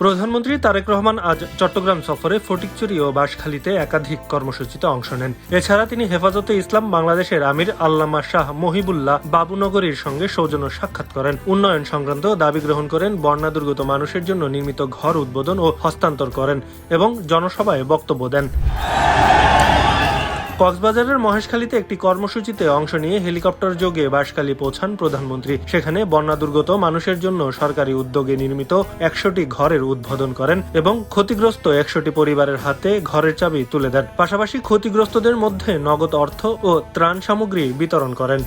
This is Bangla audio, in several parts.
প্রধানমন্ত্রী তারেক রহমান আজ চট্টগ্রাম সফরে ফটিকছড়ি ও বাঁশখালীতে একাধিক কর্মসূচিতে অংশ নেন। এছাড়া তিনি হেফাজতে ইসলাম বাংলাদেশের আমির আল্লামা শাহ মহিবুল্লাহ বাবুনগরীর সঙ্গে সৌজন্য সাক্ষাৎ করেন। উন্নয়ন সংক্রান্ত দাবি গ্রহণ করেন, বন্যা দুর্গত মানুষের জন্য নির্মিত ঘর উদ্বোধন ও হস্তান্তর করেন এবং জনসভায় বক্তব্য দেন। কক্সবাজারের মহেশখালীতে একটি কর্মসূচিতে অংশ নিয়ে হেলিকপ্টার যোগে বাঁশখালী পৌঁছান প্রধানমন্ত্রী। সেখানে বন্যা দুর্গত মানুষের জন্য সরকারি উদ্যোগে নির্মিত 100টি ঘরের উদ্বোধন করেন এবং ক্ষতিগ্রস্ত 100টি পরিবারের হাতে ঘরের চাবি তুলে দেন। পাশাপাশি ক্ষতিগ্রস্তদের মধ্যে নগদ অর্থ ও ত্রাণ সামগ্রী বিতরণ করেন।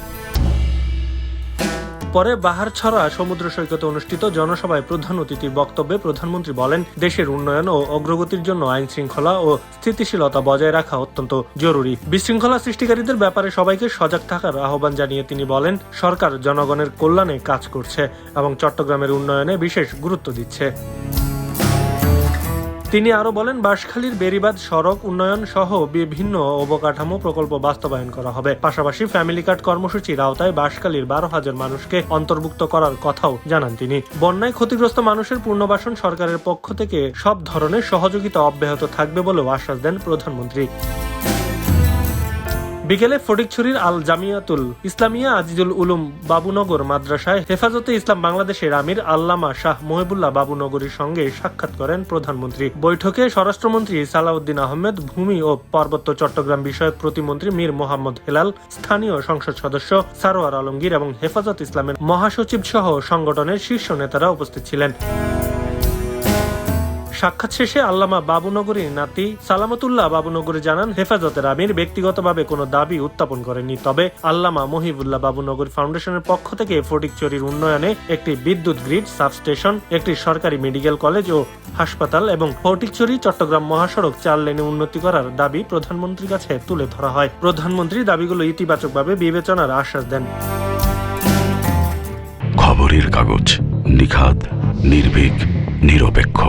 পরে বাহারছড়া সমুদ্র সৈকতে অনুষ্ঠিত জনসভায় প্রধান অতিথির বক্তব্যে প্রধানমন্ত্রী বলেন, দেশের উন্নয়ন ও অগ্রগতির জন্য আইন শৃঙ্খলা ও স্থিতিশীলতা বজায় রাখা অত্যন্ত জরুরি। বিশৃঙ্খলা সৃষ্টিকারীদের ব্যাপারে সবাইকে সজাগ থাকার আহ্বান জানিয়ে তিনি বলেন, সরকার জনগণের কল্যাণে কাজ করছে এবং চট্টগ্রামের উন্নয়নে বিশেষ গুরুত্ব দিচ্ছে। তিনি আরো বলেন, বাঁশখালীর বেড়িবাঁধ সড়ক উন্নয়ন সহ বিভিন্ন অবকাঠামো প্রকল্প বাস্তবায়ন করা হবে। পাশাপাশি ফ্যামিলি কার্ড কর্মসূচির আওতায় বাঁশখালীর 12,000 মানুষকে অন্তর্ভুক্ত করার কথাও জানান তিনি। বন্যায় ক্ষতিগ্রস্ত মানুষের পুনর্বাসন সরকারের পক্ষ থেকে সব ধরনের সহযোগিতা অব্যাহত থাকবে বলেও আশ্বাস দেন প্রধানমন্ত্রী। বিকেলে ফটিকছড়ির আল জামিয়াতুল ইসলামিয়া আজিজুল উলুম বাবুনগর মাদ্রাসায় হেফাজতে ইসলাম বাংলাদেশের আমির আল্লামা শাহ মহিবুল্লাহ বাবুনগরীর সঙ্গে সাক্ষাৎ করেন প্রধানমন্ত্রী। বৈঠকে স্বরাষ্ট্রমন্ত্রী সালাউদ্দিন আহমেদ, ভূমি ও পার্বত্য চট্টগ্রাম বিষয়ক প্রতিমন্ত্রী মীর মোহাম্মদ হেলাল, স্থানীয় সংসদ সদস্য সারোয়ার আলমগীর এবং হেফাজত ইসলামের মহাসচিব সহ সংগঠনের শীর্ষ নেতারা উপস্থিত ছিলেন। সাক্ষাৎ শেষে আল্লামা বাবুনগরীর নাতি সালামতুল্লাহ বাবুনগরী জানান, হেফাজতের আমির ব্যক্তিগতভাবে কোনো দাবি উত্থাপন করেননি। তবে আল্লামা মহিবুল্লাহ বাবুনগরী ফাউন্ডেশনের পক্ষ থেকে ফটিকছড়ির উন্নয়নে একটি বিদ্যুৎ গ্রিড, সাবস্টেশন, একটি সরকারি মেডিকেল কলেজ ও হাসপাতাল এবং ফটিকছড়ি চট্টগ্রাম মহাসড়ক 4 লেনে উন্নতি করার দাবি প্রধানমন্ত্রীর কাছে তুলে ধরা হয়। প্রধানমন্ত্রী দাবিগুলো ইতিবাচকভাবে বিবেচনার আশ্বাস দেন। খবরের কাগজ, নিখাদ, নির্ভীক, নিরপেক্ষ।